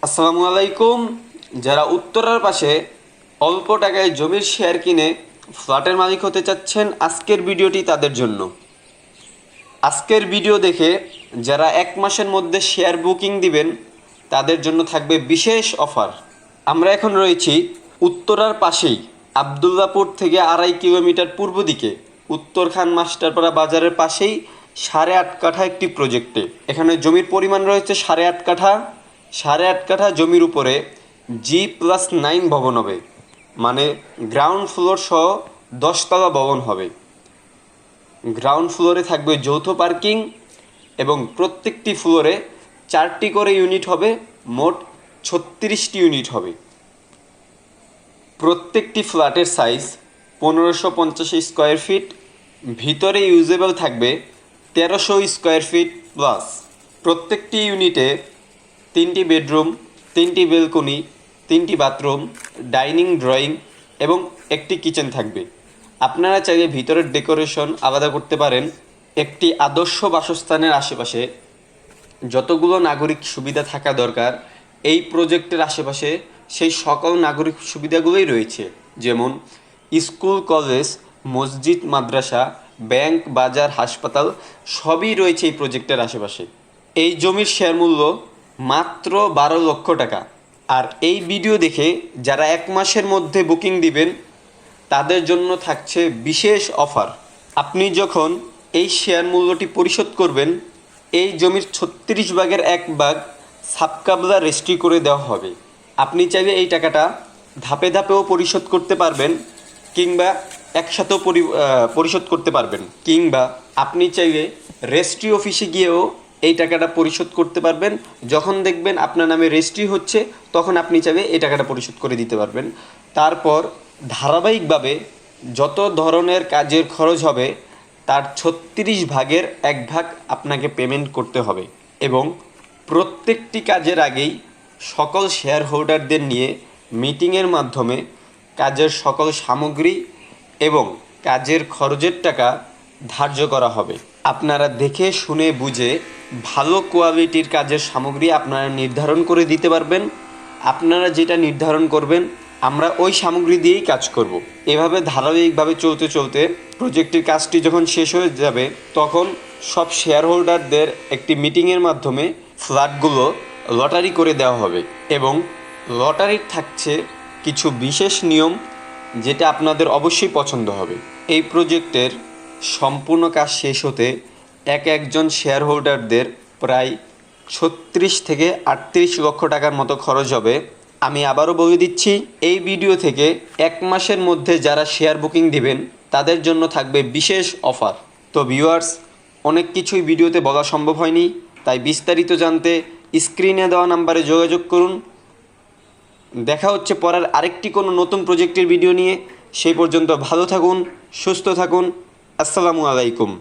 আসসালামু আলাইকুম। যারা উত্তরার পাশে অল্প টাকায় জমির শেয়ার কিনে ফ্ল্যাটের মালিক হতে চাচ্ছেন, আজকের ভিডিওটি তাদের জন্য। আজকের ভিডিও দেখে যারা 1 মাসের মধ্যে শেয়ার বুকিং দিবেন তাদের জন্য থাকবে বিশেষ অফার। আমরা এখন রয়েছি উত্তরার পাশেই, আবদুল্লাপুর থেকে 2.5 কিলোমিটার পূর্ব দিকে, উত্তরখান মাস্টারপাড়া বাজারের পাশেই 8.5 কাঠা একটি প্রজেক্টে। এখানে জমির পরিমাণ রয়েছে 8.5 কাঠা। 8.5 কাঠা জমির উপরে G+9 ভবন হবে, মানে গ্রাউন্ড ফ্লোর সহ 10 তলা ভবন হবে। গ্রাউন্ড ফ্লোরে থাকবে যৌথ পার্কিং এবং প্রত্যেকটি ফ্লোরে 4টি করে ইউনিট হবে, মোট 36টি ইউনিট হবে। প্রত্যেকটি ফ্ল্যাটের সাইজ 1550 স্কোয়ার ফিট, ভিতরে ইউজেবল থাকবে 1300 স্কোয়ার ফিট প্লাস। প্রত্যেকটি ইউনিটে 3টি বেডরুম, 3টি বেলকনি, 3টি বাথরুম, ডাইনিং, ড্রয়িং এবং একটি কিচেন থাকবে। আপনারা চাইলে ভিতরের ডেকোরেশন আলাদা করতে পারেন। একটি আদর্শ বাসস্থানের আশেপাশে যতগুলো নাগরিক সুবিধা থাকা দরকার, এই প্রজেক্টের আশেপাশে সেই সকল নাগরিক সুবিধাগুলোই রয়েছে। যেমন স্কুল, কলেজ, মসজিদ, মাদ্রাসা, ব্যাংক, বাজার, হাসপাতাল সবই রয়েছে এই প্রজেক্টের আশেপাশে। এই জমির শেয়ার মূল্য মাত্র 12 লক্ষ টাকা। আর এই ভিডিও দেখে যারা 1 মাসের মধ্যে বুকিং দিবেন তাদের জন্য থাকছে বিশেষ অফার। আপনি যখন এই শেয়ার মূল্যটি পরিশোধ করবেন, এই জমির 36 ভাগের 1 ভাগ সাবকাবলা রেজিস্ট্রি করে দেওয়া হবে। আপনি চাইলে এই টাকাটা ধাপে ধাপেও পরিশোধ করতে পারবেন, কিংবা একসাথেও পরিশোধ করতে পারবেন, কিংবা আপনি চাইলে রেজিস্ট্রি অফিসে গিয়েও এই টাকাটা পরিশোধ করতে পারবেন। যখন দেখবেন আপনার নামে রেজিস্ট্রি হচ্ছে, তখন আপনি চাইলে এই টাকাটা পরিশোধ করে দিতে পারবেন। তারপর ধারাবাহিকভাবে যত ধরনের কাজের খরচ হবে তার 36 ভাগের 1 ভাগ আপনাকে পেমেন্ট করতে হবে। এবং প্রত্যেকটি কাজের আগেই সকল শেয়ার হোল্ডারদের নিয়ে মিটিংয়ের মাধ্যমে কাজের সকল সামগ্রী এবং কাজের খরচের টাকা ধার্য করা হবে। আপনারা দেখে শুনে বুঝে ভালো কোয়ালিটির কাজের সামগ্রী আপনারা নির্ধারণ করে দিতে পারবেন। আপনারা যেটা নির্ধারণ করবেন আমরা ওই সামগ্রী দিয়েই কাজ করব। এভাবে ধারাবাহিকভাবে চলতে চলতে প্রজেক্টের কাজটি যখন শেষ হয়ে যাবে, তখন সব শেয়ার হোল্ডারদের একটি মিটিংয়ের মাধ্যমে ফ্ল্যাটগুলো লটারি করে দেওয়া হবে। এবং লটারির থাকছে কিছু বিশেষ নিয়ম, যেটা আপনাদের অবশ্যই পছন্দ হবে। এই প্রজেক্টের সম্পূর্ণ কাজ শেষ হতে একজন শেয়ার হোল্ডারদের প্রায় 36 থেকে 38 লক্ষ টাকার মতো খরচ হবে। আমি আবারও বলে দিচ্ছি, এই ভিডিও থেকে 1 মাসের মধ্যে যারা শেয়ার বুকিং দিবেন তাদের জন্য থাকবে বিশেষ অফার। তো ভিউয়ার্স, অনেক কিছুই ভিডিওতে বলা সম্ভব হয়নি, তাই বিস্তারিত জানতে স্ক্রিনে দেওয়া নাম্বারে যোগাযোগ করুন। দেখা হচ্ছে পরের আরেকটি কোনো নতুন প্রজেক্টের ভিডিও নিয়ে। সেই পর্যন্ত ভালো থাকুন, সুস্থ থাকুন। আসসালামু আলাইকুম।